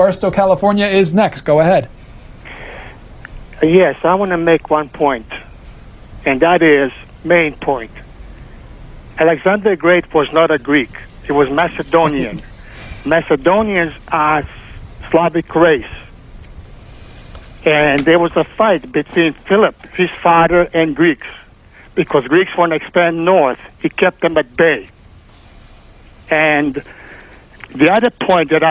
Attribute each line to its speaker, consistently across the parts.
Speaker 1: Barstow, California is next. Go ahead.
Speaker 2: Yes, I want to make one point, and that is main point. Alexander the Great was not a Greek. He was Macedonian. Macedonians are Slavic race. And there was a fight between Philip, his father, and Greeks. Because Greeks want to expand north, he kept them at bay. And the other point that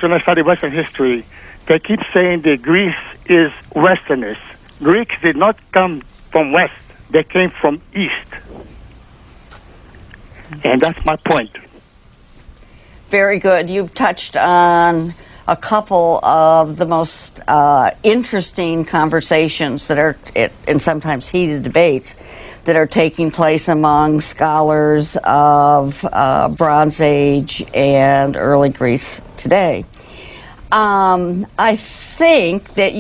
Speaker 2: when I studied Western history, they keep saying that Greece is Westerners. Greeks did not come from west. They came from east. And that's my point.
Speaker 3: Very good. You've touched on a couple of the most interesting conversations that are, and sometimes heated debates, that are taking place among scholars of Bronze Age and early Greece today. I think that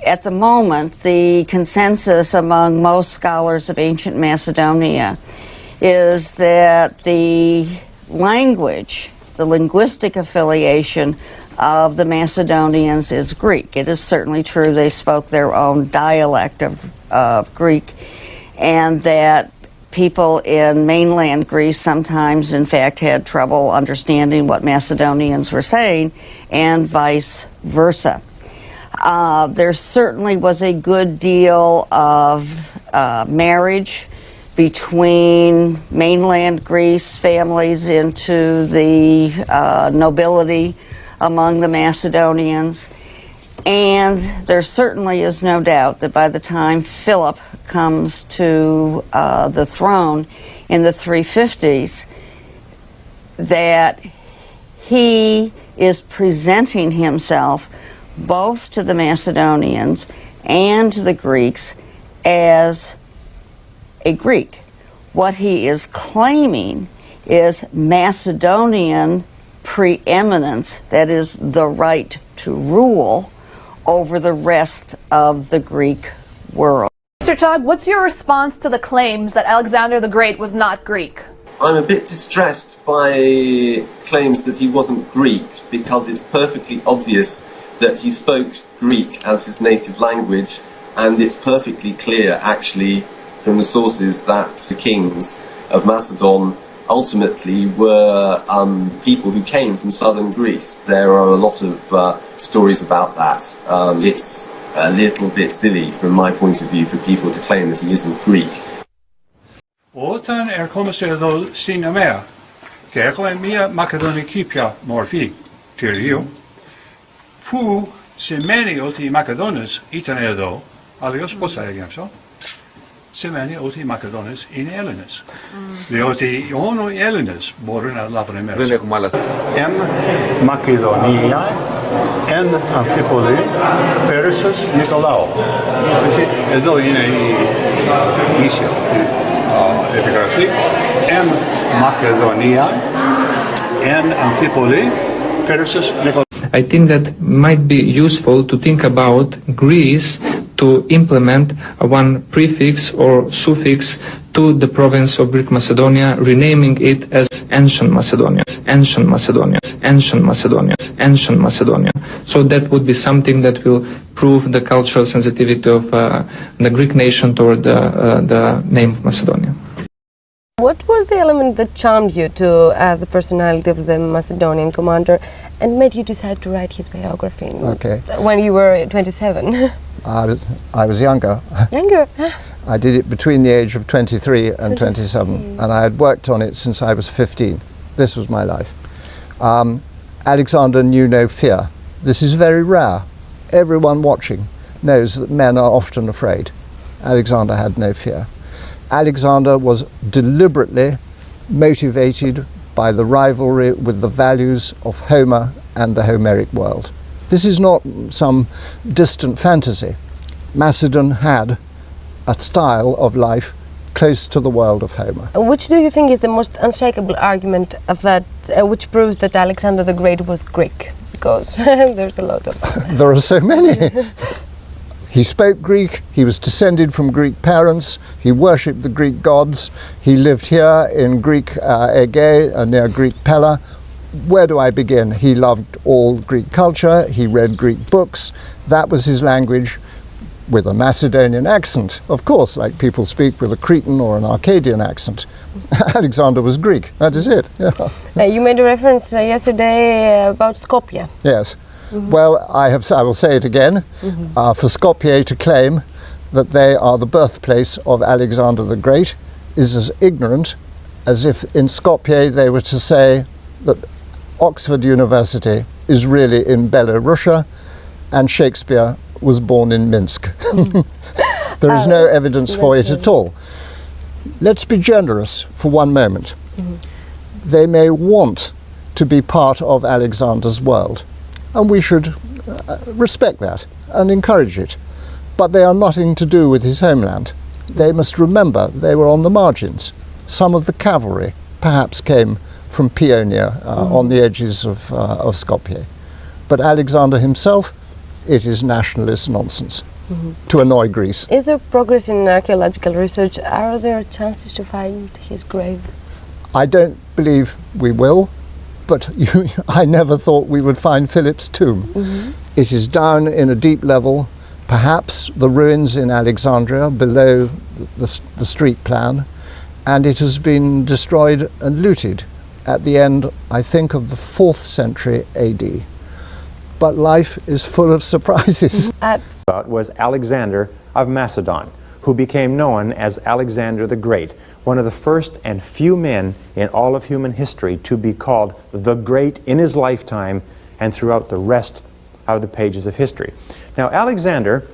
Speaker 3: at the moment, the consensus among most scholars of ancient Macedonia is that the language, the linguistic affiliation of the Macedonians is Greek. It is certainly true they spoke their own dialect of Greek, and that people in mainland Greece sometimes, in fact, had trouble understanding what Macedonians were saying, and vice versa. There certainly was a good deal of marriage between mainland Greece families into the nobility among the Macedonians. And there certainly is no doubt that by the time Philip comes to the throne in the 350s, that he is presenting himself both to the Macedonians and to the Greeks as a Greek. What he is claiming is Macedonian preeminence, that is, the right to rule over the rest of the Greek world.
Speaker 4: Mr. Chog, what's your response to the claims that Alexander the Great was not Greek?
Speaker 5: I'm a bit distressed by claims that he wasn't Greek, because it's perfectly obvious that he spoke Greek as his native language, and it's perfectly clear, actually, from the sources that the kings of Macedon ultimately were people who came from southern Greece. There are a lot of stories about that. It's a little bit silly from my point of view for people to claim that he isn't Greek.
Speaker 6: Όταν ερχόμαστε εδώ στην ΑΜΕΑ και έχουμε μια μακεδονική πια μορφή κτηρίου που σημαίνει ότι οι Μακεδόνες ήταν εδώ, αλλιώς πώς θα έγινε αυτό? Σημαίνει ότι οι Μακεδόνες είναι Έλληνες. Διότι μόνο οι Έλληνες μπορούν να λάβουν μέρος.
Speaker 7: Δεν έχουμε άλλα.
Speaker 6: Εν Μακεδονία, εν Αμφίπολη, Πέρσας Νικολάου. Εδώ είναι η ίσια επιγραφή. Εν Μακεδονία, εν Αμφίπολη, Πέρσας Νικολάου.
Speaker 8: I think that might be useful to think about Greece to implement one prefix or suffix to the province of Greek Macedonia, renaming it as Ancient Macedonia, Ancient Macedonia, Ancient Macedonia, Ancient Macedonia. So that would be something that will prove the cultural sensitivity of the Greek nation toward the name of Macedonia.
Speaker 9: What was the element that charmed you to the personality of the Macedonian commander and made you decide to write his biography when you were 27?
Speaker 10: I was younger.
Speaker 9: Younger?
Speaker 10: I did it between the age of 23 and 27, and I had worked on it since I was 15. This was my life. Alexander knew no fear. This is very rare. Everyone watching knows that men are often afraid. Alexander had no fear. Alexander was deliberately motivated by the rivalry with the values of Homer and the Homeric world. This is not some distant fantasy. Macedon had a style of life close to the world of Homer.
Speaker 9: Which do you think is the most unshakable argument of that, which proves that Alexander the Great was Greek? Because there's a lot of
Speaker 10: There are so many. He spoke Greek, he was descended from Greek parents, he worshipped the Greek gods, he lived here in Greek Aegae, near Greek Pella. where do I begin? He loved all Greek culture, he read Greek books, that was his language, with a Macedonian accent, of course, like people speak with a Cretan or an Arcadian accent. Alexander was Greek, that is it. Yeah.
Speaker 9: You made a reference yesterday about Skopje.
Speaker 10: Yes. Well, I will say it again. For Skopje to claim that they are the birthplace of Alexander the Great is as ignorant as if in Skopje they were to say that Oxford University is really in Belarusia and Shakespeare was born in Minsk. There is no evidence for it at all. Let's be generous for one moment. They may want to be part of Alexander's world, and we should respect that and encourage it. But they are nothing to do with his homeland. They must remember they were on the margins. Some of the cavalry perhaps came from Paeonia on the edges of Skopje. But Alexander himself, it is nationalist nonsense to annoy Greece.
Speaker 9: Is there progress in archaeological research? Are there chances to find his grave?
Speaker 10: I don't believe we will, but I never thought we would find Philip's tomb. It is down in a deep level, perhaps the ruins in Alexandria below the street plan, and it has been destroyed and looted at the end, I think, of the 4th century AD. But life is full of surprises.
Speaker 7: Was Alexander of Macedon, who became known as Alexander the Great, one of the first and few men in all of human history to be called the Great in his lifetime and throughout the rest of the pages of history. Now, Alexander,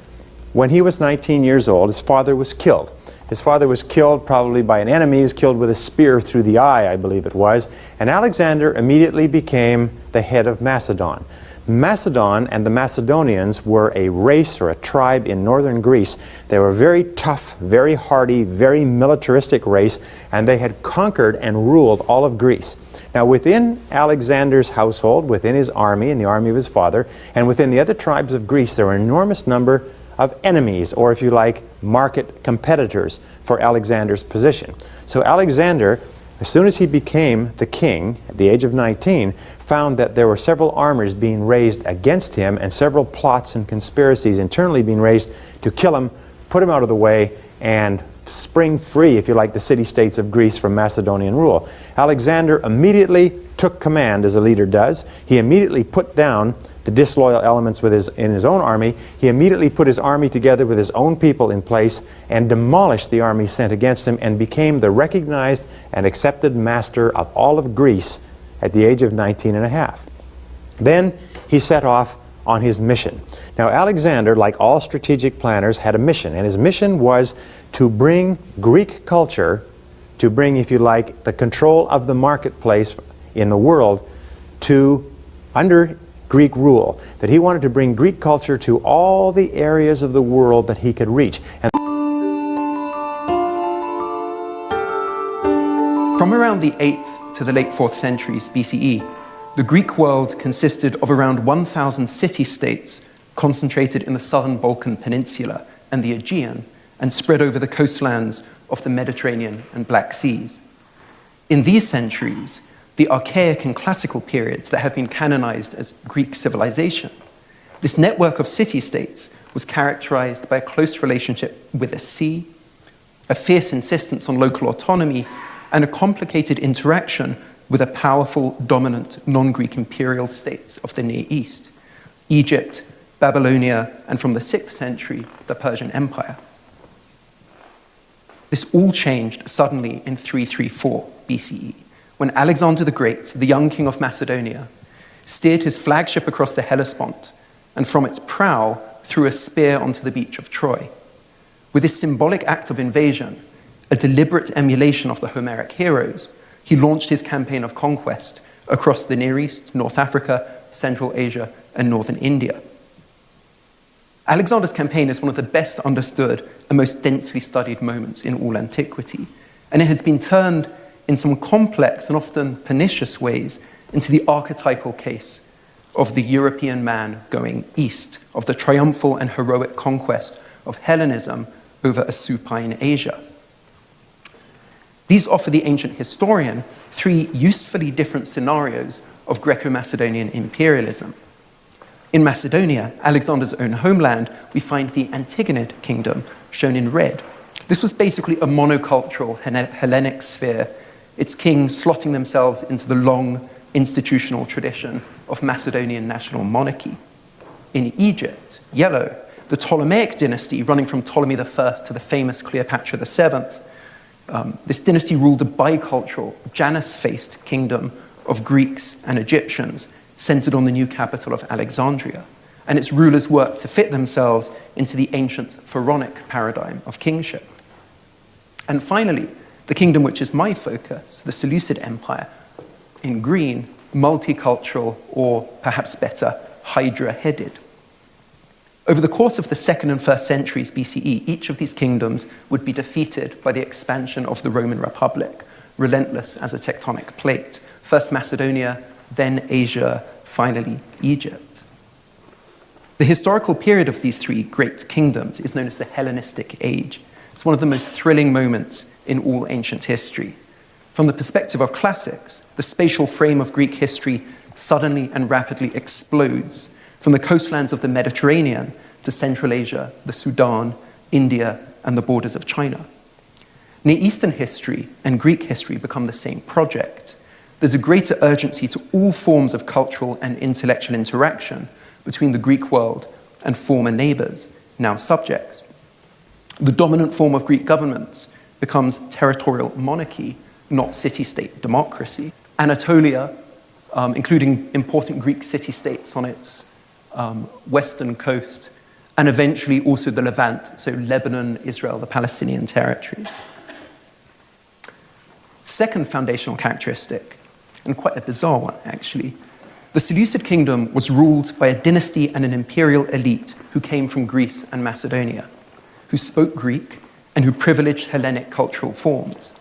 Speaker 7: when he was 19 years old, his father was killed. His father was killed probably by an enemy. He was killed with a spear through the eye, I believe it was. And Alexander immediately became the head of Macedon. Macedon and the Macedonians were a race or a tribe in northern Greece. They were very tough, very hardy, very militaristic race, and they had conquered and ruled all of Greece. Now, within Alexander's household, within his army and the army of his father, and within the other tribes of Greece, there were an enormous number of enemies, or if you like, market competitors for Alexander's position. So Alexander, as soon as he became the king at the age of 19, found that there were several armies being raised against him and several plots and conspiracies internally being raised to kill him, put him out of the way, and spring free, if you like, the city-states of Greece from Macedonian rule. Alexander immediately took command, as a leader does. He immediately put down the disloyal elements in his own army. He immediately put his army together with his own people in place and demolished the army sent against him and became the recognized and accepted master of all of Greece at the age of 19 and a half. Then he set off on his mission. Now, Alexander, like all strategic planners, had a mission, and his mission was to bring Greek culture, to bring, if you like, the control of the marketplace in the world to under Greek rule, that he wanted to bring Greek culture to all the areas of the world that he could reach. And
Speaker 11: from around the 8th to the late 4th centuries BCE, the Greek world consisted of around 1,000 city-states concentrated in the southern Balkan Peninsula and the Aegean, and spread over the coastlands of the Mediterranean and Black Seas. In these centuries, the archaic and classical periods that have been canonized as Greek civilization, this network of city-states was characterized by a close relationship with the sea, a fierce insistence on local autonomy, and a complicated interaction with a powerful, dominant, non-Greek imperial states of the Near East, Egypt, Babylonia, and from the 6th century, the Persian Empire. This all changed suddenly in 334 BCE, when Alexander the Great, the young king of Macedonia, steered his flagship across the Hellespont and from its prow threw a spear onto the beach of Troy. With this symbolic act of invasion, a deliberate emulation of the Homeric heroes, he launched his campaign of conquest across the Near East, North Africa, Central Asia, and northern India. Alexander's campaign is one of the best understood and most densely studied moments in all antiquity, and it has been turned in some complex and often pernicious ways into the archetypal case of the European man going east, of the triumphal and heroic conquest of Hellenism over a supine Asia. These offer the ancient historian three usefully different scenarios of Greco-Macedonian imperialism. In Macedonia, Alexander's own homeland, we find the Antigonid kingdom, shown in red. This was basically a monocultural Hellenic sphere, its kings slotting themselves into the long institutional tradition of Macedonian national monarchy. In Egypt, yellow, the Ptolemaic dynasty running from Ptolemy I to the famous Cleopatra VII. This dynasty ruled a bicultural, Janus-faced kingdom of Greeks and Egyptians, centered on the new capital of Alexandria, and its rulers worked to fit themselves into the ancient pharaonic paradigm of kingship. And finally, the kingdom which is my focus, the Seleucid Empire, in green, multicultural, or perhaps better, hydra-headed. Over the course of the 2nd and 1st centuries BCE, each of these kingdoms would be defeated by the expansion of the Roman Republic, relentless as a tectonic plate. First Macedonia, then Asia, finally Egypt. The historical period of these three great kingdoms is known as the Hellenistic Age. It's one of the most thrilling moments in all ancient history. From the perspective of classics, the spatial frame of Greek history suddenly and rapidly explodes from the coastlands of the Mediterranean to Central Asia, the Sudan, India, and the borders of China. Near Eastern history and Greek history become the same project. There's a greater urgency to all forms of cultural and intellectual interaction between the Greek world and former neighbors, now subjects. The dominant form of Greek government becomes territorial monarchy, not city-state democracy. Anatolia, including important Greek city-states on its western coast, and eventually also the Levant, so Lebanon, Israel, the Palestinian territories. Second foundational characteristic, and quite a bizarre one actually, the Seleucid kingdom was ruled by a dynasty and an imperial elite who came from Greece and Macedonia, who spoke Greek and who privileged Hellenic cultural forms.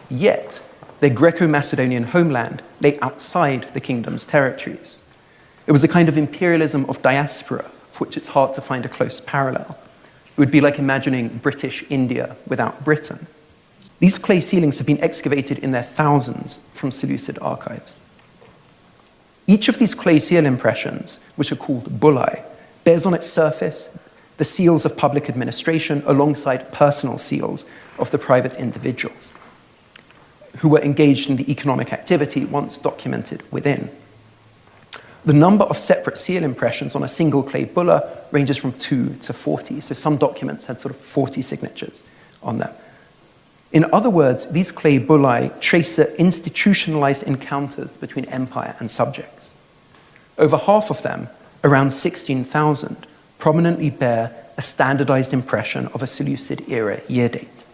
Speaker 11: Yet, their Greco-Macedonian homeland lay outside the kingdom's territories. It was a kind of imperialism of diaspora, for which it's hard to find a close parallel. It would be like imagining British India without Britain. These clay ceilings have been excavated in their thousands from Seleucid archives. Each of these clay seal impressions, which are called bullae, bears on its surface the seals of public administration alongside personal seals of the private individuals who were engaged in the economic activity once documented within. The number of separate seal impressions on a single clay bulla ranges from 2 to 40, so some documents had sort of 40 signatures on them. In other words, these clay bullae trace the institutionalized encounters between empire and subjects. Over half of them, around 16,000, prominently bear a standardized impression of a Seleucid-era year date.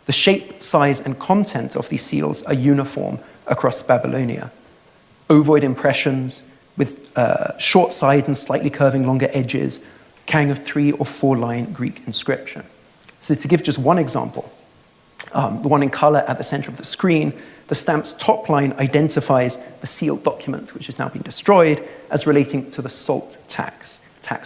Speaker 11: The shape, size, and content of these seals are uniform across Babylonia. Ovoid impressions with short sides and slightly curving longer edges, carrying a 3 or 4 line Greek inscription. So to give just one example, the one in color at the center of the screen, the stamp's top line identifies the sealed document, which has now been destroyed, as relating to the salt tax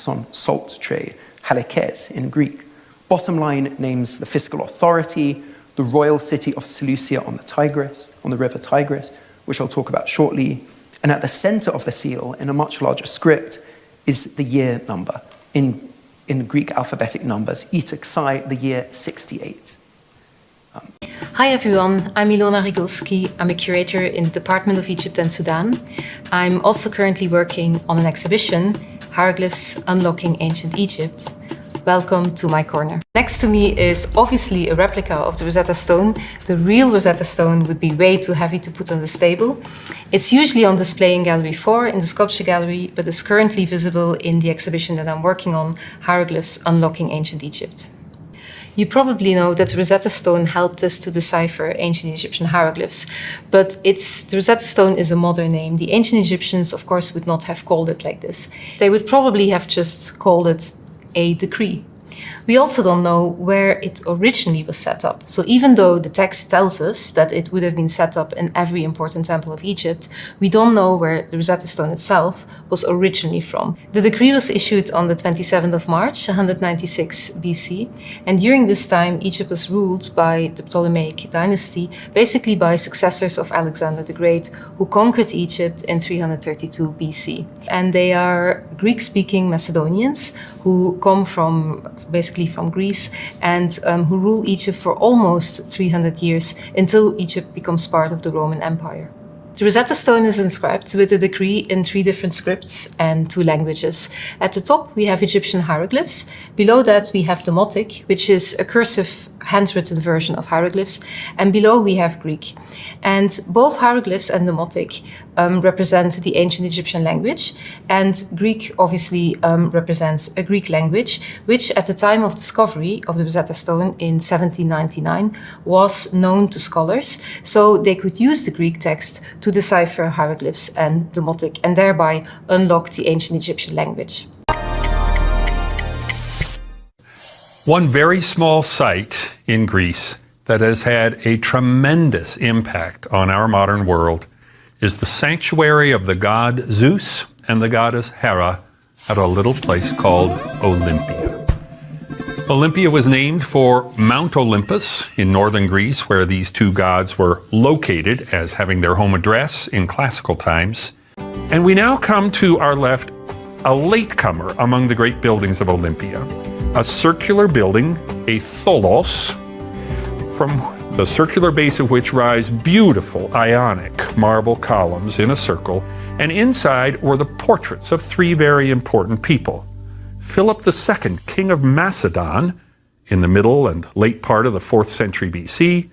Speaker 11: on salt trade, halakes in Greek. Bottom line names the fiscal authority, the royal city of Seleucia on the Tigris, on the river Tigris, which I'll talk about shortly. And at the center of the seal, in a much larger script, is the year number. In Greek alphabetic numbers, Itaxai, the year 68.
Speaker 12: Hi everyone, I'm Ilona Rigulski. I'm a curator in the Department of Egypt and Sudan. I'm also currently working on an exhibition, Hieroglyphs Unlocking Ancient Egypt. Welcome to my corner. Next to me is obviously a replica of the Rosetta Stone. The real Rosetta Stone would be way too heavy to put on this table. It's usually on display in Gallery 4 in the Sculpture Gallery, but is currently visible in the exhibition that I'm working on, Hieroglyphs Unlocking Ancient Egypt. You probably know that the Rosetta Stone helped us to decipher ancient Egyptian hieroglyphs, but the Rosetta Stone is a modern name. The ancient Egyptians, of course, would not have called it like this. They would probably have just called it a decree. We also don't know where it originally was set up. So even though the text tells us that it would have been set up in every important temple of Egypt, we don't know where the Rosetta Stone itself was originally from. The decree was issued on the 27th of March, 196 BC, and during this time Egypt was ruled by the Ptolemaic dynasty, basically by successors of Alexander the Great, who conquered Egypt in 332 BC. And they are Greek-speaking Macedonians who come basically from Greece and who rule Egypt for almost 300 years until Egypt becomes part of the Roman Empire. The Rosetta Stone is inscribed with the decree in 3 different scripts and 2 languages. At the top we have Egyptian hieroglyphs. Below that we have Demotic, which is a cursive handwritten version of hieroglyphs, and below we have Greek. And both hieroglyphs and Demotic represent the ancient Egyptian language, and Greek obviously represents a Greek language, which at the time of discovery of the Rosetta Stone in 1799 was known to scholars, so they could use the Greek text to decipher hieroglyphs and Demotic and thereby unlock the ancient Egyptian language.
Speaker 13: One very small site in Greece that has had a tremendous impact on our modern world is the sanctuary of the god Zeus and the goddess Hera at a little place called Olympia. Olympia was named for Mount Olympus in northern Greece, where these 2 gods were located as having their home address in classical times. And we now come to our left, a latecomer among the great buildings of Olympia. A circular building, a tholos, from the circular base of which rise beautiful Ionic marble columns in a circle, and inside were the portraits of 3 very important people. Philip II, king of Macedon, in the middle and late part of the 4th century BC,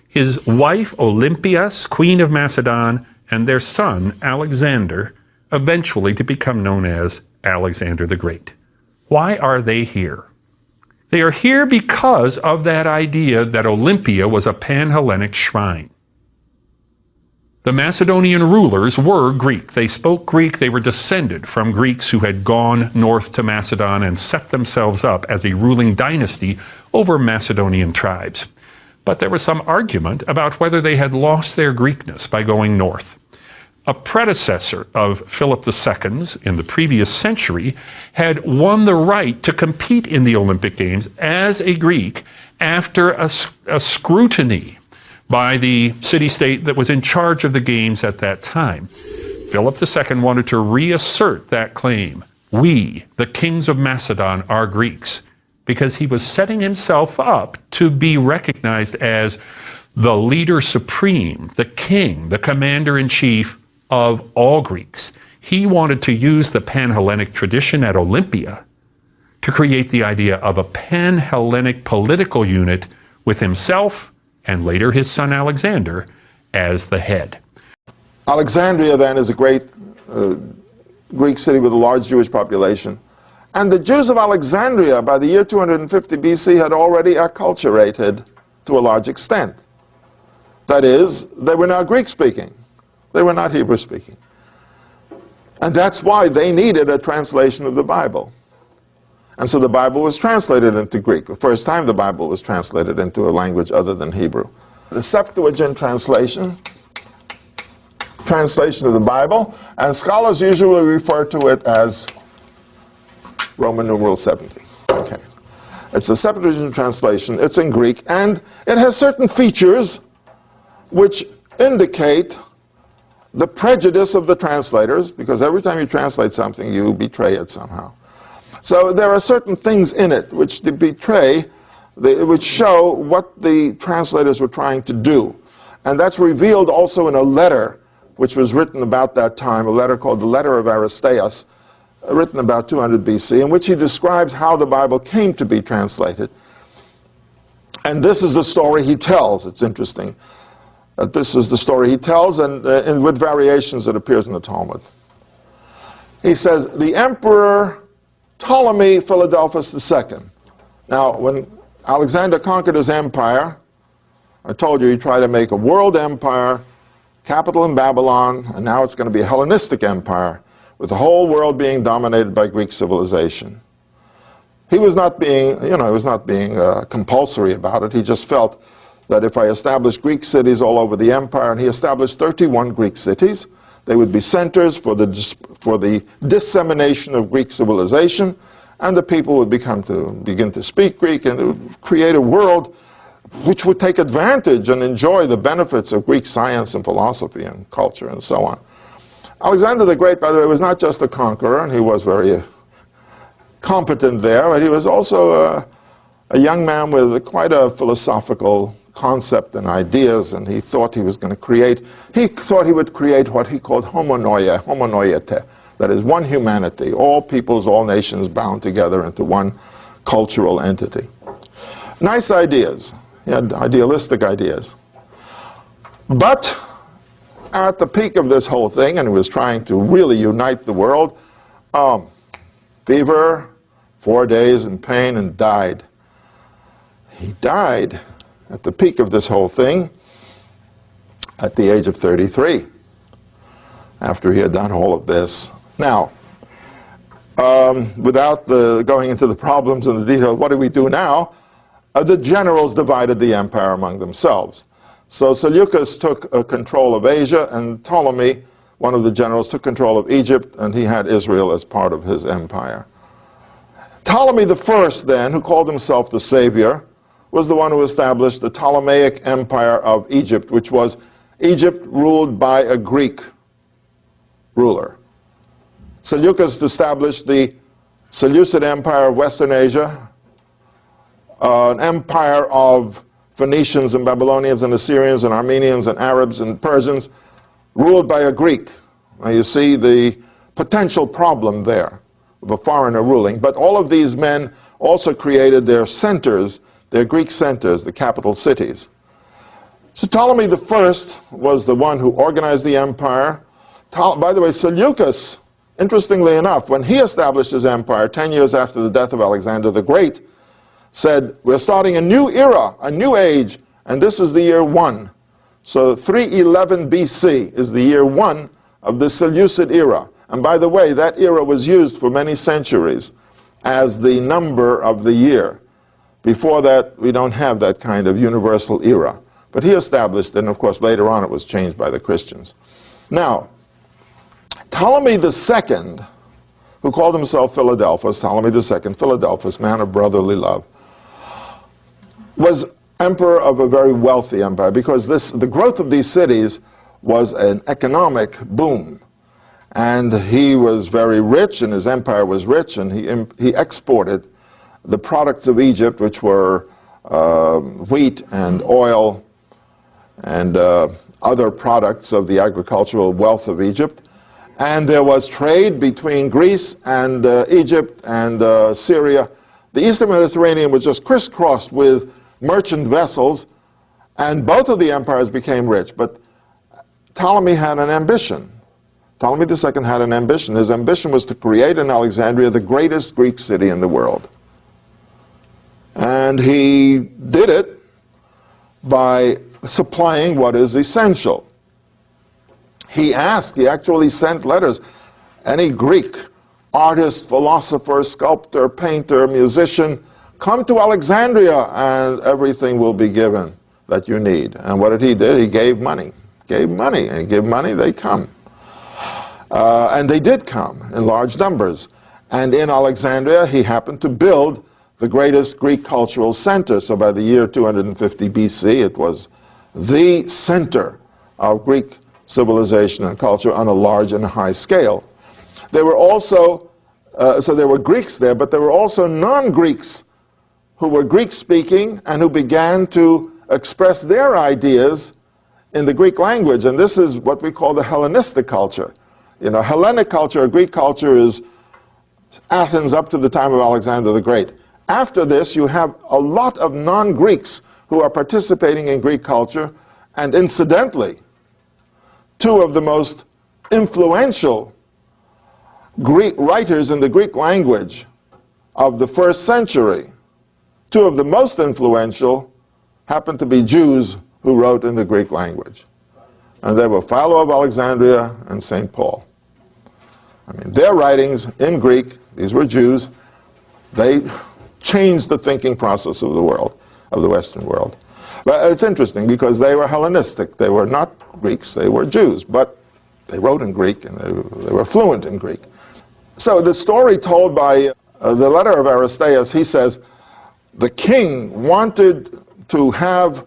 Speaker 13: his wife Olympias, queen of Macedon, and their son Alexander, eventually to become known as Alexander the Great. Why are they here? They are here because of that idea that Olympia was a pan-Hellenic shrine. The Macedonian rulers were Greek. They spoke Greek. They were descended from Greeks who had gone north to Macedon and set themselves up as a ruling dynasty over Macedonian tribes. But there was some argument about whether they had lost their Greekness by going north. A predecessor of Philip II's in the previous century had won the right to compete in the Olympic Games as a Greek after a scrutiny by the city-state that was in charge of the Games at that time. Philip II wanted to reassert that claim. We, the kings of Macedon, are Greeks, because he was setting himself up to be recognized as the leader supreme, the king, the commander-in-chief of all Greeks. He wanted to use the pan-Hellenic tradition at Olympia to create the idea of a pan-Hellenic political unit with himself and later his son Alexander as the head.
Speaker 14: Alexandria then is a great Greek city with a large Jewish population. And the Jews of Alexandria by the year 250 BC had already acculturated to a large extent. That is, they were now Greek-speaking. They were not Hebrew-speaking. And that's why they needed a translation of the Bible. And so the Bible was translated into Greek. The first time the Bible was translated into a language other than Hebrew. The Septuagint translation of the Bible, and scholars usually refer to it as Roman numeral 70. Okay. It's a Septuagint translation. It's in Greek, and it has certain features which indicate the prejudice of the translators, because every time you translate something, you betray it somehow. So there are certain things in it which betray, which show what the translators were trying to do. And that's revealed also in a letter which was written about that time, a letter called the Letter of Aristeas, written about 200 BC, in which he describes how the Bible came to be translated. And this is the story he tells. It's interesting. This is the story he tells, and with variations it appears in the Talmud. He says, the Emperor Ptolemy Philadelphus II. Now, when Alexander conquered his empire, I told you he tried to make a world empire, capital in Babylon, and now it's going to be a Hellenistic empire, with the whole world being dominated by Greek civilization. He was not being, he was not being compulsory about it. He just felt that if I established Greek cities all over the empire, and he established 31 Greek cities, they would be centers for the dissemination of Greek civilization, and the people would begin to speak Greek, and it would create a world which would take advantage and enjoy the benefits of Greek science and philosophy and culture and so on. Alexander the Great, by the way, was not just a conqueror, and he was very competent there, but he was also a young man with quite a philosophical concept and ideas, and he thought he was going to create, he thought he would create what he called homonoiete, that is one humanity, all peoples, all nations bound together into one cultural entity. Nice ideas. He had idealistic ideas. But at the peak of this whole thing, and he was trying to really unite the world, fever, 4 days in pain, and died. He died at the peak of this whole thing at the age of 33, after he had done all of this. Now, without going into the problems and the details, what do we do now? The generals divided the empire among themselves. So Seleucus took control of Asia, and Ptolemy, one of the generals, took control of Egypt, and he had Israel as part of his empire. Ptolemy the First, then, who called himself the savior, was the one who established the Ptolemaic Empire of Egypt, which was Egypt ruled by a Greek ruler. Seleucus established the Seleucid Empire of Western Asia, an empire of Phoenicians and Babylonians and Assyrians and Armenians and Arabs and Persians, ruled by a Greek. Now you see the potential problem there of a foreigner ruling. But all of these men also created their centers, their Greek centers, the capital cities. So Ptolemy the First was the one who organized the empire. By the way, Seleucus, interestingly enough, when he established his empire 10 years after the death of Alexander the Great, said, we're starting a new era, a new age, and this is the year 1. So 311 BC is the year 1 of the Seleucid era. And by the way, that era was used for many centuries as the number of the year. Before that, we don't have that kind of universal era. But he established it, and of course later on it was changed by the Christians. Now, Ptolemy II, who called himself Philadelphus, Ptolemy II, Philadelphus, man of brotherly love, was emperor of a very wealthy empire, because the growth of these cities was an economic boom. And he was very rich, and his empire was rich, and he exported the products of Egypt, which were wheat and oil and other products of the agricultural wealth of Egypt. And there was trade between Greece and Egypt and Syria. The Eastern Mediterranean was just crisscrossed with merchant vessels, and both of the empires became rich. But Ptolemy had an ambition. Ptolemy II had an ambition. His ambition was to create in Alexandria the greatest Greek city in the world. And he did it by supplying what is essential. He actually sent letters. Any Greek artist, philosopher, sculptor, painter, musician, come to Alexandria and everything will be given that you need. And what did he do? He gave money. Gave money. And give money, they come. And they did come in large numbers. And in Alexandria, he happened to build the greatest Greek cultural center. So by the year 250 BC, it was the center of Greek civilization and culture on a large and high scale. There were also, so there were Greeks there, but there were also non-Greeks who were Greek-speaking and who began to express their ideas in the Greek language. And this is what we call the Hellenistic culture. You know, Hellenic culture, or Greek culture, is Athens up to the time of Alexander the Great. After this, you have a lot of non-Greeks who are participating in Greek culture, and incidentally, two of the most influential Greek writers in the Greek language of the first century, two of the most influential, happen to be Jews who wrote in the Greek language. And they were Philo of Alexandria and St. Paul. I mean, their writings in Greek, these were Jews, they changed the thinking process of the world, of the Western world. But it's interesting because they were Hellenistic. They were not Greeks, they were Jews, but they wrote in Greek and they were fluent in Greek. So the story told by the letter of Aristeas, he says, the king wanted to have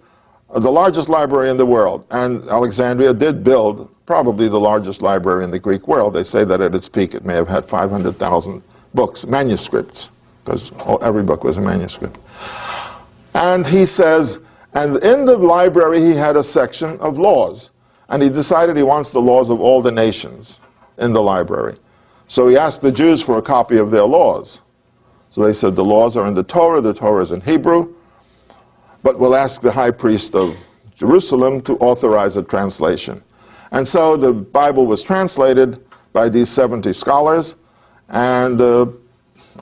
Speaker 14: the largest library in the world, and Alexandria did build probably the largest library in the Greek world. They say that at its peak it may have had 500,000 books, manuscripts, because every book was a manuscript. And he says, and in the library he had a section of laws, and he decided he wants the laws of all the nations in the library. So he asked the Jews for a copy of their laws. So they said the laws are in the Torah is in Hebrew, but we'll ask the high priest of Jerusalem to authorize a translation. And so the Bible was translated by these 70 scholars, and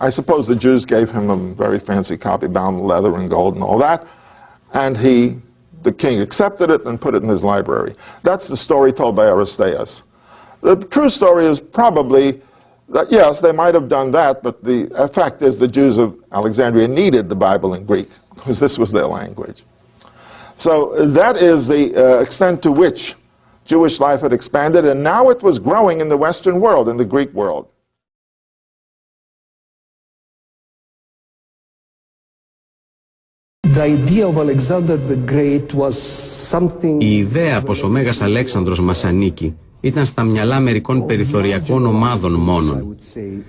Speaker 14: I suppose the Jews gave him a very fancy copy bound in leather and gold and all that, and the king accepted it and put it in his library. That's the story told by Aristeas. The true story is probably that, yes, they might have done that, but the fact is the Jews of Alexandria needed the Bible in Greek, because this was their language. So that is the extent to which Jewish life had expanded, and now it was growing in the Western world, in the Greek world.
Speaker 15: Η ιδέα πως ο Μέγας Αλέξανδρος μας ανήκει ήταν στα μυαλά μερικών περιθωριακών ομάδων μόνον.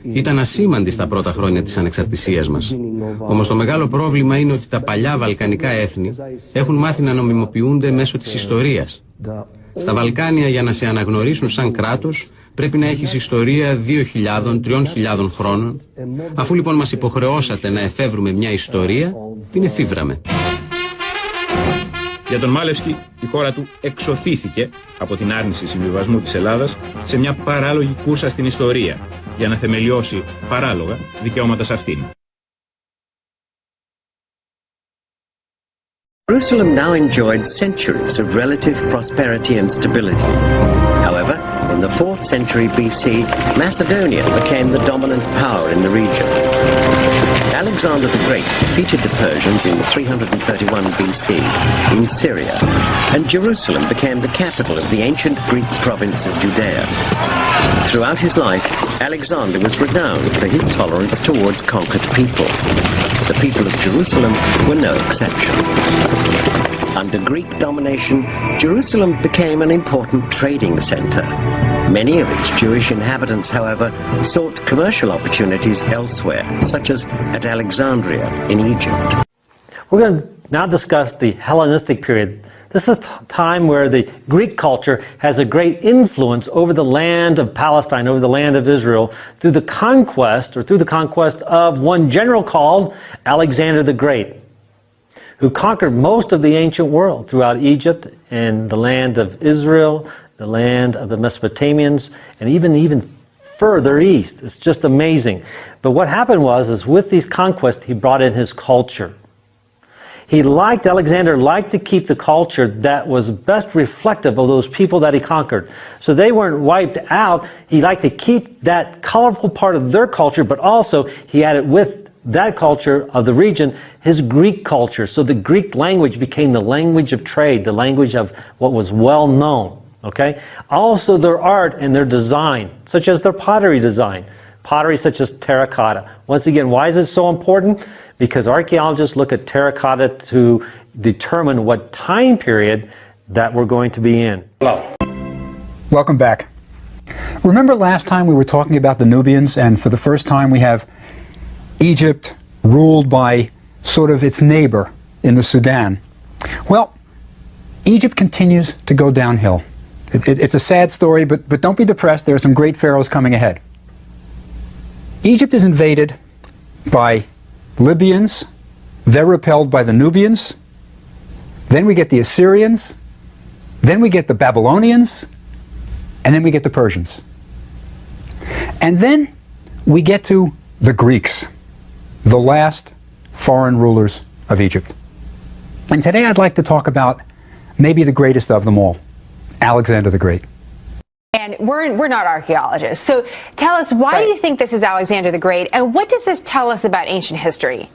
Speaker 15: Ήταν ασήμαντη στα πρώτα χρόνια της ανεξαρτησίας μας. Όμως το μεγάλο πρόβλημα είναι ότι τα παλιά βαλκανικά έθνη έχουν μάθει να νομιμοποιούνται μέσω της ιστορίας. Στα Βαλκάνια, για να σε αναγνωρίσουν σαν κράτος, πρέπει να έχεις ιστορία 2.000-3.000 χρόνων. Αφού λοιπόν μας υποχρεώσατε να εφεύρουμε μια ιστορία, την εφήβραμε.
Speaker 16: Για τον Μάλευσκι, η χώρα του εξωθήθηκε από την άρνηση συμβιβασμού της Ελλάδας σε μια παράλογη κούρσα στην ιστορία, για να θεμελιώσει παράλογα δικαιώματα σε αυτήν.
Speaker 17: Jerusalem now enjoyed centuries of relative prosperity and stability. However, in the 4th century BC, Macedonia became the dominant power in the region. Alexander the Great defeated the Persians in 331 BC in Syria, and Jerusalem became the capital of the ancient Greek province of Judea. Throughout his life, Alexander was renowned for his tolerance towards conquered peoples. The people of Jerusalem were no exception. Under Greek domination, Jerusalem became an important trading center. Many of its Jewish inhabitants, however, sought commercial opportunities elsewhere, such as at Alexandria in Egypt.
Speaker 18: We're going to now discuss the Hellenistic period. This is a time where the Greek culture has a great influence over the land of Palestine, over the land of Israel, through the conquest of one general called Alexander the Great, who conquered most of the ancient world throughout Egypt and the land of Israel, the land of the Mesopotamians, and even further east. It's just amazing. But what happened was with these conquests, he brought in his culture. Alexander liked to keep the culture that was best reflective of those people that he conquered. So they weren't wiped out. He liked to keep that colorful part of their culture, but also he added with that culture of the region his Greek culture. So the Greek language became the language of trade, the language of what was well known. Okay? Also their art and their design, such as their pottery design. Pottery such as terracotta. Once again, why is it so important? Because archaeologists look at terracotta to determine what time period that we're going to be in.
Speaker 1: Welcome back. Remember last time we were talking about the Nubians, and for the first time we have Egypt ruled by sort of its neighbor in the Sudan. Well, Egypt continues to go downhill. It's a sad story, but don't be depressed. There are some great pharaohs coming ahead. Egypt is invaded by Libyans. They're repelled by the Nubians. Then we get the Assyrians. Then we get the Babylonians. And then we get the Persians. And then we get to the Greeks, the last foreign rulers of Egypt. And today I'd like to talk about maybe the greatest of them all, Alexander the Great.
Speaker 19: And we're not archaeologists, so tell us, why do you think this is Alexander the Great, and what does this tell us about ancient history?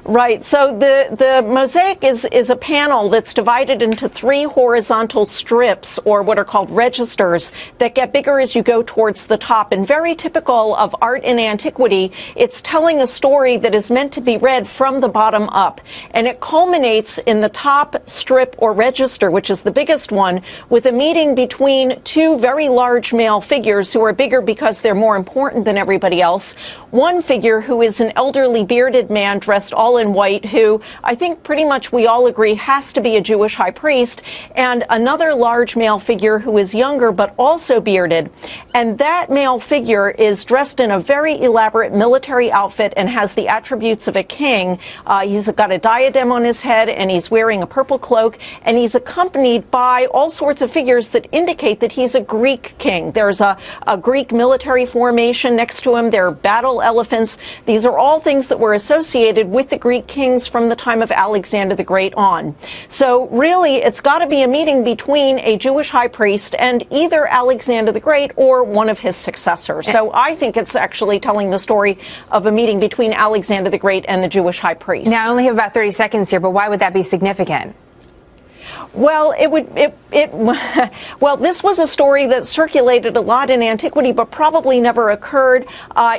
Speaker 20: Right. So the mosaic is a panel that's divided into 3 horizontal strips, or what are called registers, that get bigger as you go towards the top. And very typical of art in antiquity, it's telling a story that is meant to be read from the bottom up. And it culminates in the top strip or register, which is the biggest one, with a meeting between 2 very large male figures who are bigger because they're more important than everybody else. One figure who is an elderly bearded man dressed all in white, who I think pretty much we all agree has to be a Jewish high priest, and another large male figure who is younger but also bearded. And that male figure is dressed in a very elaborate military outfit and has the attributes of a king. He's got a diadem on his head, and he's wearing a purple cloak, and he's accompanied by all sorts of figures that indicate that he's a Greek king. There's a Greek military formation next to him. There are battle elephants. These are all things that were associated with the Greek kings from the time of Alexander the Great on. So really, it's got to be a meeting between a Jewish high priest and either Alexander the Great or one of his successors. So I think it's actually telling the story of a meeting between Alexander the Great and the Jewish high priest.
Speaker 19: Now, I only have about 30 seconds here, but why would that be significant?
Speaker 20: Well, well, this was a story that circulated a lot in antiquity, but probably never occurred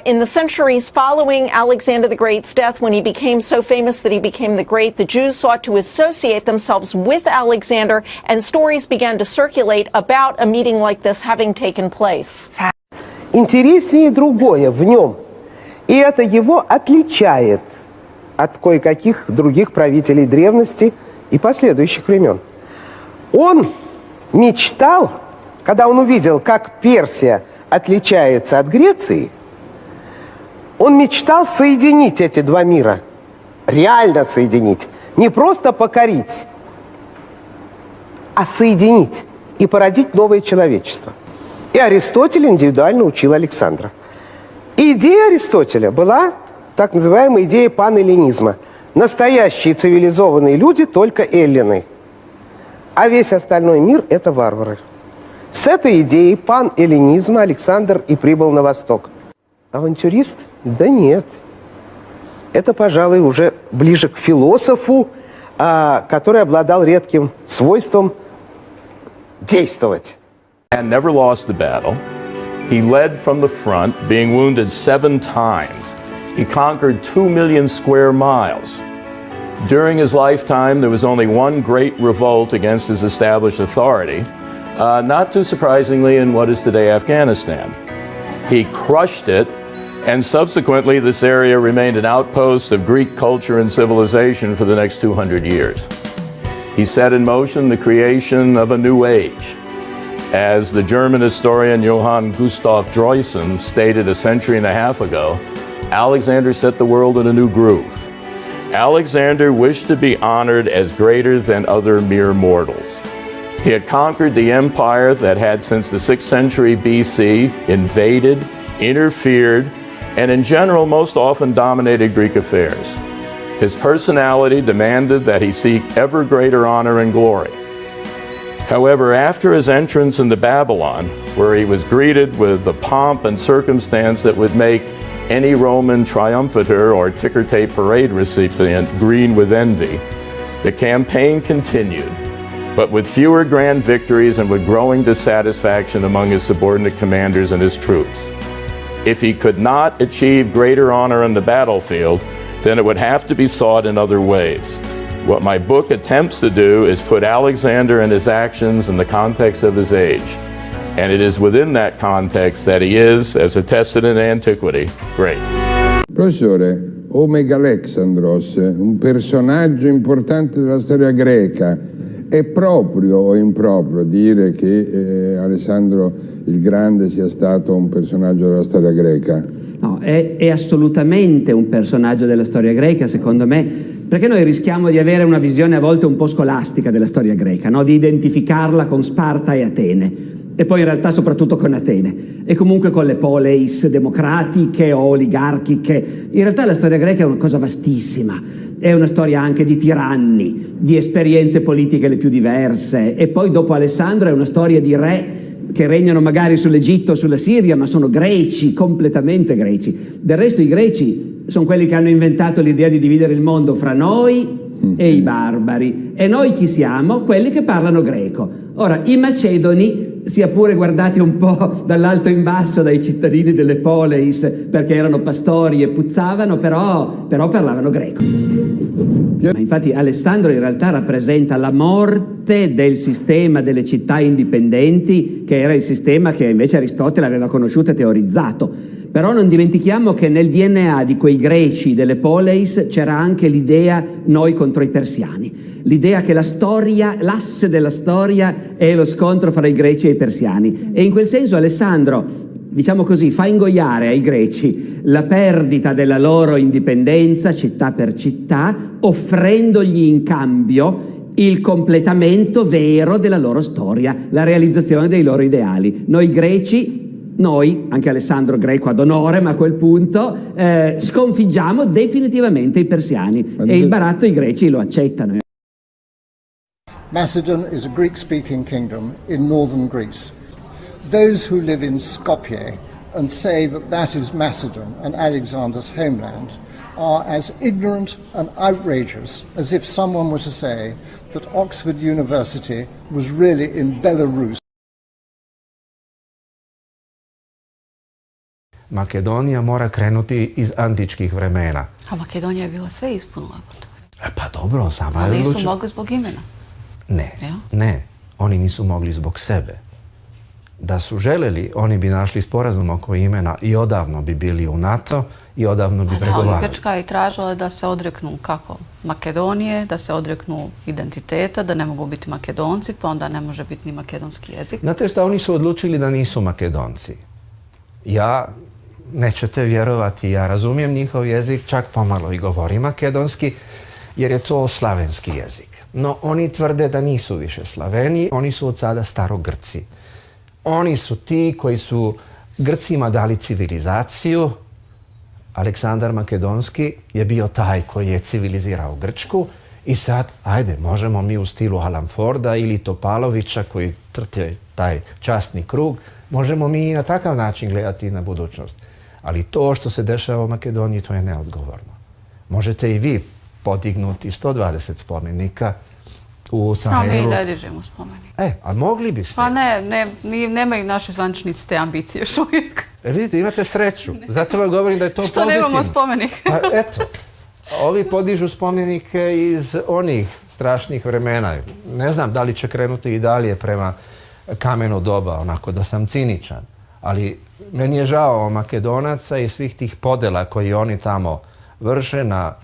Speaker 20: in the centuries following Alexander the Great's death. When he became so famous that he became the Great, the Jews sought to associate themselves with Alexander, and stories began to circulate about a meeting like this having taken place.
Speaker 21: Интереснее другое в нем, и это его отличает от кое-каких других правителей древности и последующих времен. Он мечтал, когда он увидел, как Персия отличается от Греции, он мечтал соединить эти 2 мира, реально соединить, не просто покорить, а соединить и породить новое человечество. И Аристотель индивидуально учил Александра. И идея Аристотеля была так называемая идея панэллинизма. Настоящие цивилизованные люди только эллины, а весь остальной мир – это варвары. С этой идеей панэллинизма Александр и прибыл на восток. Авантюрист? Да нет. Это, пожалуй, уже ближе к философу, который обладал редким свойством действовать.
Speaker 22: And never lost a battle. He led from the front, being wounded 7 times. He conquered 2 million square miles. During his lifetime, there was only one great revolt against his established authority, not too surprisingly in what is today Afghanistan. He crushed it, and subsequently this area remained an outpost of Greek culture and civilization for the next 200 years. He set in motion the creation of a new age. As the German historian Johann Gustav Droysen stated a century and a half ago, Alexander set the world in a new groove. Alexander wished to be honored as greater than other mere mortals. He had conquered the empire that had since the 6th century BC invaded, interfered, and in general most often dominated Greek affairs. His personality demanded that he seek ever greater honor and glory. However, after his entrance into Babylon, where he was greeted with the pomp and circumstance that would make any Roman triumphator or ticker tape parade recipient green with envy, the campaign continued, but with fewer grand victories and with growing dissatisfaction among his subordinate commanders and his troops. If he could not achieve greater honor on the battlefield, then it would have to be sought in other ways. What my book attempts to do is put Alexander and his actions in the context of his age. And it is within that context that he is, as attested in antiquity, great.
Speaker 23: Professore, o Megalexandros, un personaggio importante della storia greca, è proprio o improprio dire che Alessandro il Grande sia stato un personaggio della storia greca?
Speaker 24: No, è assolutamente un personaggio della storia greca, secondo me, perché noi rischiamo di avere una visione a volte un po' scolastica della storia greca, no? Di identificarla con Sparta e Atene, e poi in realtà soprattutto con Atene, e comunque con le poleis democratiche o oligarchiche. In realtà la storia greca è una cosa vastissima, è una storia anche di tiranni, di esperienze politiche le più diverse, e poi dopo Alessandro è una storia di re che regnano magari sull'Egitto, sulla Siria, ma sono greci, completamente greci. Del resto i greci sono quelli che hanno inventato l'idea di dividere il mondo fra noi e i barbari. E noi chi siamo? Quelli che parlano greco. Ora, i macedoni, sia pure guardati un po' dall'alto in basso dai cittadini delle poleis, perché erano pastori e puzzavano, però parlavano greco. Ma infatti Alessandro in realtà rappresenta la morte del sistema delle città indipendenti, che era il sistema che invece Aristotele aveva conosciuto e teorizzato. Però non dimentichiamo che nel DNA di quei greci delle poleis c'era anche l'idea noi contro i persiani, l'idea che la storia, l'asse della storia è lo scontro fra i greci e i persiani. E in quel senso Alessandro, diciamo così, fa ingoiare ai greci la perdita della loro indipendenza città per città, offrendogli in cambio il completamento vero della loro storia, la realizzazione dei loro ideali. Noi greci, anche Alessandro greco ad onore, ma a quel punto sconfiggiamo definitivamente i persiani e il baratto i greci lo accettano.
Speaker 10: Macedon is a Greek-speaking kingdom in northern Greece. Those who live in Skopje and say that that is Macedon and Alexander's homeland are as ignorant and outrageous as if someone were to say that Oxford University was really in Belarus.
Speaker 2: Makedonija mora krenuti iz antičkih vremena.
Speaker 3: A Makedonija je bila sve ispunila.
Speaker 2: Pa dobro, sama
Speaker 3: Ali
Speaker 2: je
Speaker 3: nisu
Speaker 2: odlučila.
Speaker 3: mogli zbog imena.
Speaker 2: Ne, oni nisu mogli zbog sebe. Da su želeli, oni bi našli sporazum oko imena i odavno bi bili u NATO i odavno bi pregovarali.
Speaker 3: Ali Grčka je tražila da se odreknu kako? Makedonije, da se odreknu identiteta, da ne mogu biti Makedonci, pa onda ne može biti ni makedonski jezik.
Speaker 2: Znate šta, oni su odlučili da nisu Makedonci. Ja, nećete vjerovati, ja razumijem njihov jezik, čak pomalo i govorim makedonski, jer je to slavenski jezik. No, oni tvrde da nisu više Slaveni, oni su od sada Starogrci. Oni su ti koji su Grcima dali civilizaciju. Aleksandar Makedonski je bio taj koji je civilizirao Grčku i sad, ajde, možemo mi u stilu Alan Forda ili Topalovića koji trte taj časni krug, možemo mi i na takav način gledati na budućnost. Ali to što se dešava u Makedoniji, to je neodgovorno. Možete i vi podignuti 120 spomenika u Sahelu.
Speaker 3: A mi ne dižemo spomenik.
Speaker 2: A mogli biste.
Speaker 3: Pa nemaju naši zvaničnici te ambicije još uvijek.
Speaker 2: Vidite, imate sreću. Zato vam govorim da je to pozitivno.
Speaker 3: Što nemamo spomenik?
Speaker 2: Pa eto, ovi podižu spomenike iz onih strašnih vremena. Ne znam da li će krenuti i dalje prema kameno doba, onako da sam ciničan. Ali meni je žao Makedonaca i svih tih podela koji oni tamo vrše na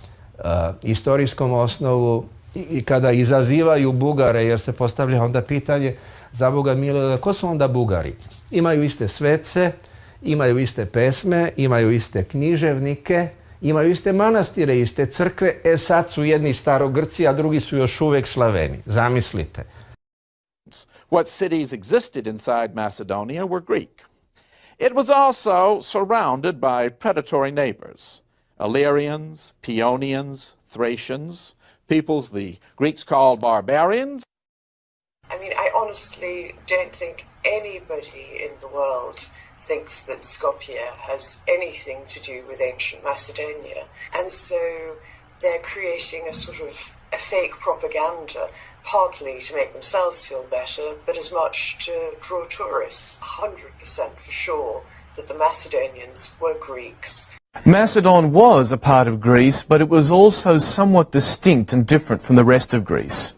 Speaker 2: istorijskom osnovu i kada izazivaju Bugare, jer se postavlja onda pitanje za Boga miloga, ko su onda Bugari? Imaju iste svece, imaju iste pesme, imaju iste književnike, imaju iste manastire, iste crkve, sad su jedni Starogrci, a drugi su još uvek Slaveni. Zamislite.
Speaker 4: What cities existed inside Macedonia were Greek. It was also surrounded by predatory neighbors, Illyrians, Paeonians, Thracians, peoples the Greeks called barbarians.
Speaker 5: I mean, I honestly don't think anybody in the world thinks that Skopje has anything to do with ancient Macedonia. And so they're creating a sort of a fake propaganda, partly to make themselves feel better, but as much to draw tourists. 100% for sure that the Macedonians were Greeks.
Speaker 25: Macedon was a part of Greece, but it was also somewhat distinct and different from the rest of Greece.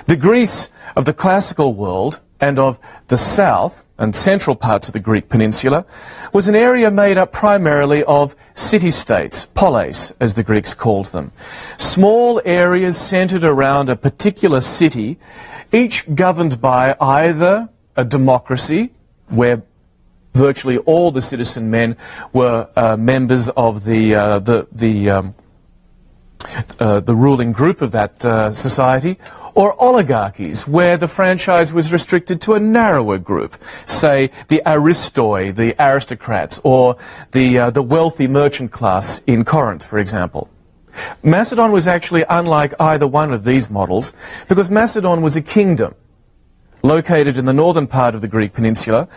Speaker 25: The Greece of the classical world and of the south and central parts of the Greek peninsula was an area made up primarily of city-states, polis as the Greeks called them. Small areas centered around a particular city, each governed by either a democracy, where virtually all the citizen men were members of the ruling group of that society, or oligarchies, where the franchise was restricted to a narrower group, say the aristoi, the aristocrats, or the wealthy merchant class in Corinth, for example. Macedon was actually unlike either one of these models, because Macedon was a kingdom. located in the northern part of the Greek peninsula,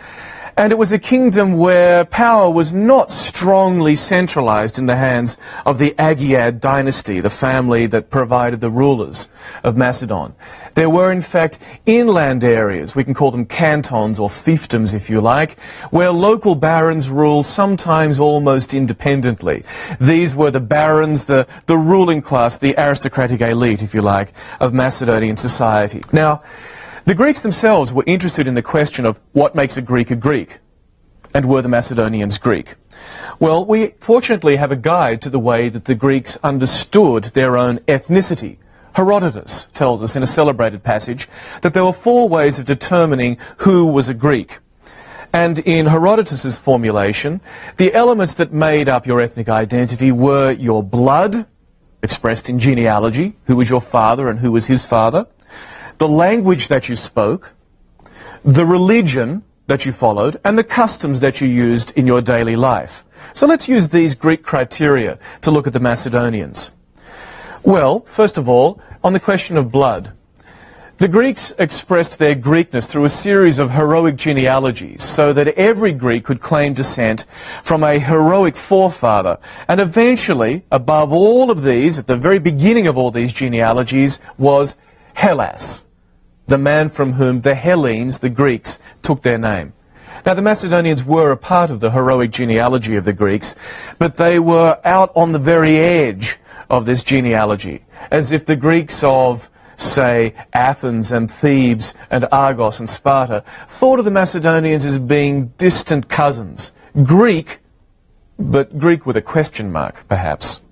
Speaker 25: and it was a kingdom where power was not strongly centralized in the hands of the Agiad dynasty, the family that provided the rulers of Macedon. There were, in fact, inland areas, we can call them cantons or fiefdoms if you like, where local barons ruled sometimes almost independently. These were the barons, the ruling class, the aristocratic elite, if you like, of Macedonian society. Now, the Greeks themselves were interested in the question of what makes a Greek, and were the Macedonians Greek? Well, we fortunately have a guide to the way that the Greeks understood their own ethnicity. Herodotus tells us in a celebrated passage that there were 4 ways of determining who was a Greek. And in Herodotus's formulation, the elements that made up your ethnic identity were your blood, expressed in genealogy, who was your father and who was his father, the language that you spoke, the religion that you followed, and the customs that you used in your daily life. So let's use these Greek criteria to look at the Macedonians. Well, first of all, on the question of blood, the Greeks expressed their Greekness through a series of heroic genealogies so that every Greek could claim descent from a heroic forefather. And eventually, above all of these, at the very beginning of all these genealogies, was Hellas, the man from whom the Hellenes, the Greeks, took their name. Now, the Macedonians were a part of the heroic genealogy of the Greeks, but they were out on the very edge of this genealogy, as if the Greeks of, say, Athens and Thebes and Argos and Sparta thought of the Macedonians as being distant cousins. Greek, but Greek with a question mark, perhaps.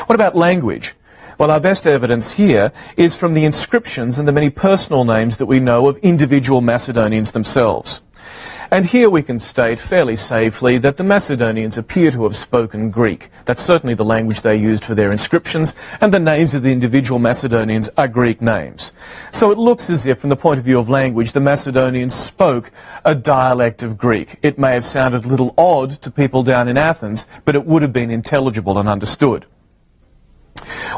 Speaker 25: What about language? Well, our best evidence here is from the inscriptions and the many personal names that we know of individual Macedonians themselves. And here we can state fairly safely that the Macedonians appear to have spoken Greek. That's certainly the language they used for their inscriptions, and the names of the individual Macedonians are Greek names. So it looks as if, from the point of view of language, the Macedonians spoke a dialect of Greek. It may have sounded a little odd to people down in Athens, but it would have been intelligible and understood.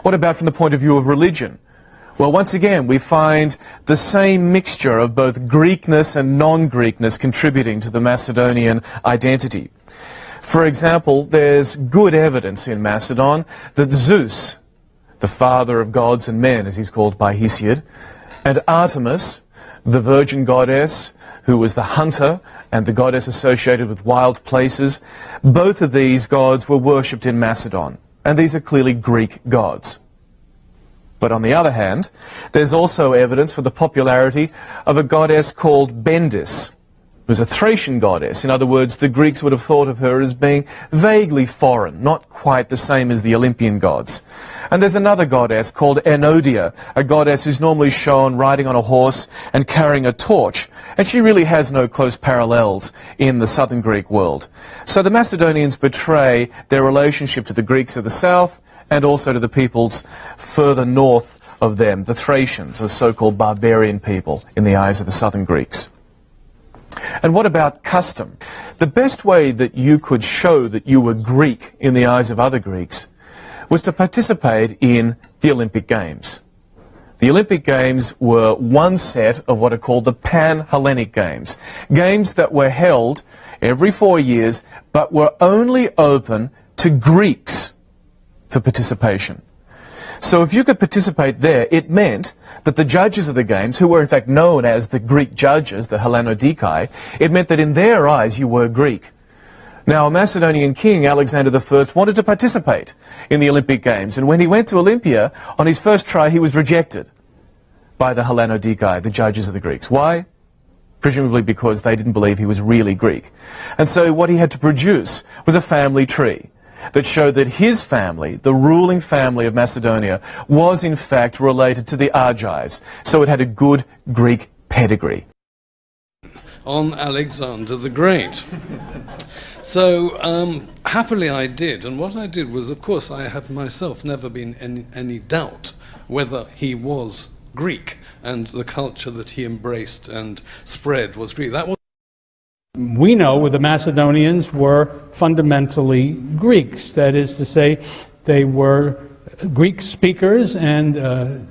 Speaker 25: What about from the point of view of religion? Well, once again, we find the same mixture of both Greekness and non-Greekness contributing to the Macedonian identity. For example, there's good evidence in Macedon that Zeus, the father of gods and men, as he's called by Hesiod, and Artemis, the virgin goddess, who was the hunter and the goddess associated with wild places, both of these gods were worshipped in Macedon. And these are clearly Greek gods. But on the other hand, there's also evidence for the popularity of a goddess called Bendis, who was a Thracian goddess. In other words, the Greeks would have thought of her as being vaguely foreign, not quite the same as the Olympian gods. And there's another goddess called Enodia, a goddess who's normally shown riding on a horse and carrying a torch, and she really has no close parallels in the southern Greek world. So the Macedonians betray their relationship to the Greeks of the south and also to the peoples further north of them, the Thracians, a so-called barbarian people in the eyes of the southern Greeks. And what about custom? The best way that you could show that you were Greek in the eyes of other Greeks was to participate in the Olympic Games. The Olympic Games were one set of what are called the Pan-Hellenic Games, games that were held every 4 years, but were only open to Greeks for participation. So if you could participate there, it meant that the judges of the games, who were in fact known as the Greek judges, the Hellanodikai, it meant that in their eyes you were Greek. Now, a Macedonian king, Alexander I, wanted to participate in the Olympic Games, and when he went to Olympia, on his first try, he was rejected by the Hellanodikai, the judges of the Greeks. Why? Presumably because they didn't believe he was really Greek. And so what he had to produce was a family tree that showed that his family, the ruling family of Macedonia, was in fact related to the Argives. So it had a good Greek pedigree.
Speaker 6: On Alexander the Great. So happily I did, and what I did was, of course, I have myself never been in any doubt whether he was Greek and the culture that he embraced and spread was Greek. That was
Speaker 7: we know the Macedonians were fundamentally Greeks. That is to say, they were Greek speakers, and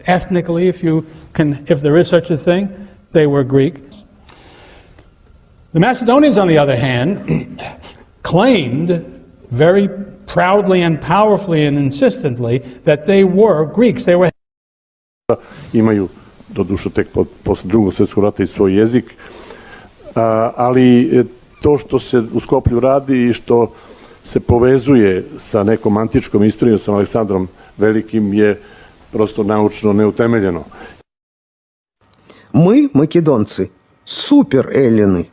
Speaker 7: ethnically, if there is such a thing, they were Greek. The Macedonians, on the other hand, claimed very proudly and powerfully and insistently that they were Greeks. They were
Speaker 8: imaju doduše tek posle Drugog svjetskog rata i svoj jezik, ali to što se u Skoplju radi i što se povezuje sa nekom antičkom istorijom, sa Aleksandrom Velikim, je prosto naučno neutemeljeno.
Speaker 21: Мы, македонцы, супер-эллины.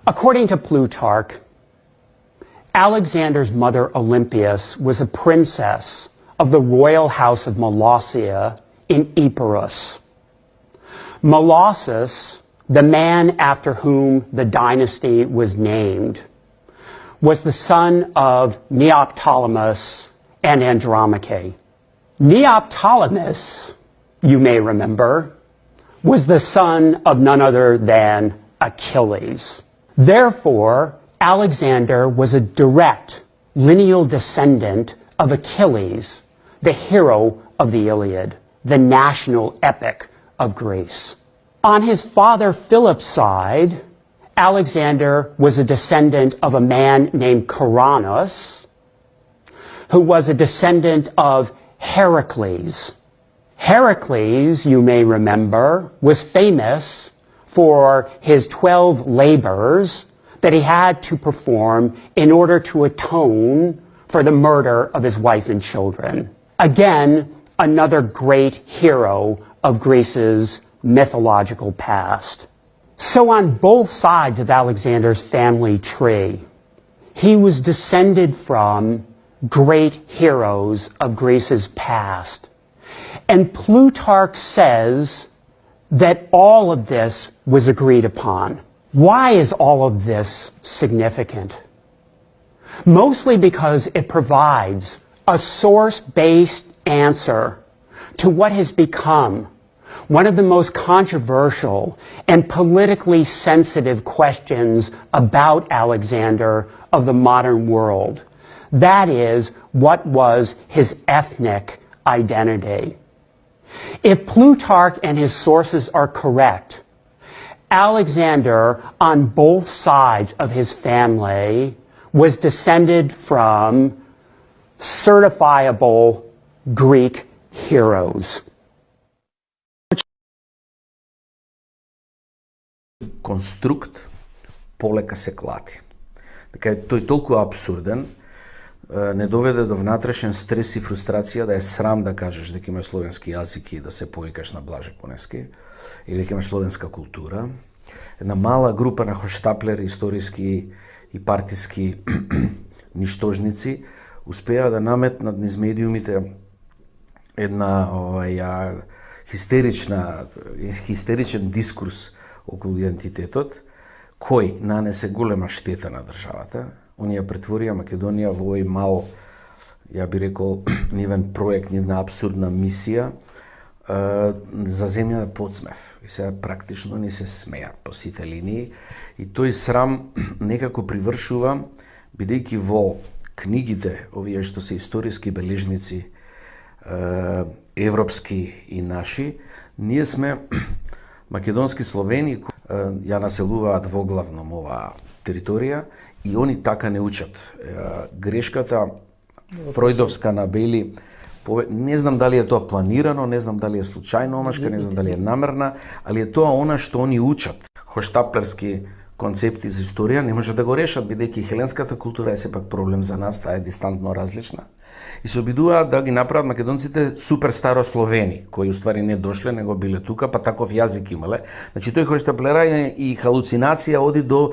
Speaker 9: According to Plutarch, Alexander's mother Olympias was a princess of the royal house of Molossia in Epirus. Molossus, the man after whom the dynasty was named, was the son of Neoptolemus and Andromache. Neoptolemus, you may remember, was the son of none other than Achilles. Therefore, Alexander was a direct lineal descendant of Achilles, the hero of the Iliad, the national epic of Greece. On his father Philip's side, Alexander was a descendant of a man named Coronis, who was a descendant of Heracles. Heracles, you may remember, was famous for his 12 labors that he had to perform in order to atone for the murder of his wife and children. Again, another great hero of Greece's mythological past. So on both sides of Alexander's family tree, he was descended from great heroes of Greece's past. And Plutarch says that all of this was agreed upon. Why is all of this significant? Mostly because it provides a source-based answer to what has become one of the most controversial and politically sensitive questions about Alexander of the modern world. That is, what was his ethnic identity? If Plutarch and his sources are correct, Alexander, on both sides of his family, was descended from certifiable Greek heroes.
Speaker 11: Конструкт полека се клати. Така тој толку абсурден, не доведе до внатрешен стрес и фрустрација да е срам да кажеш дека имаш словенски јазик и да се повикаш на Блаже Конески и дека имаш словенска култура. Една мала група на хоштаплери, историски и партиски ништожници успеа да наметнат низ медиумите една хистеричен дискурс околу идентитетот, кој нанесе голема штета на државата. Они ја претворија Македонија во овој мал, ја би рекол, нивен проект, нивна абсурдна мисија за земја да подсмев. И сега практично ни се смеат по сите линии. И тој срам некако привршува, бидејќи во книгите, овие што се историски бележници, европски и наши, ние сме македонски словени, ја населуваат воглавно оваа територија и они така не учат. Грешката фройдовска на Бели, не знам дали е тоа планирано, не знам дали е случајно омашка, не знам дали е намерна, али е тоа она што они учат. Хоштаплерски концепти за историја не може да го решат, бидејќи хеленската култура е сепак проблем за нас, таа е дистантно различна. И се обидуваат да ги направат македонците супер старословени, кои уствари не дошле, него биле тука, па таков јазик имале. Значи тој хоштаплерање и халуцинација оди до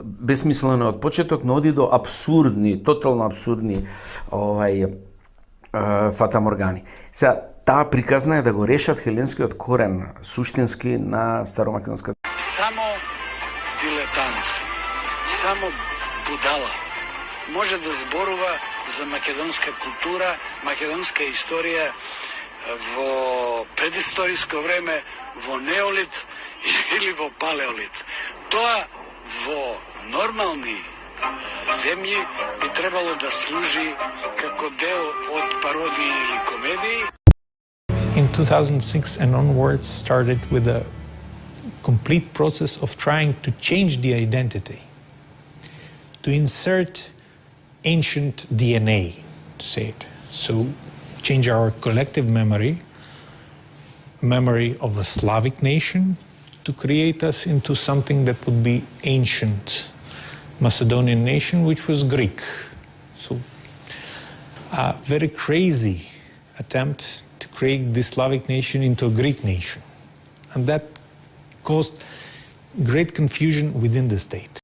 Speaker 11: безсмислено од почеток, но оди до абсурдни, тотално абсурдни фатаморгани. Сега, таа приказна е да го решат хеленскиот корен суштински на старомакедонската.
Speaker 12: Само дилетант, само будала може да зборува за македонска култура, македонска историја во предисториско време, во неолит или во палеолит. Тоа во нормални земји би требало да служи како дел од пародии или комедии.
Speaker 13: In 2006 and onwards started with a complete process of trying to change the identity, to insert ancient DNA, to say it. So change our collective memory of a Slavic nation, to create us into something that would be ancient Macedonian nation, which was Greek. So a very crazy attempt to create this Slavic nation into a Greek nation. And that caused great confusion within the state.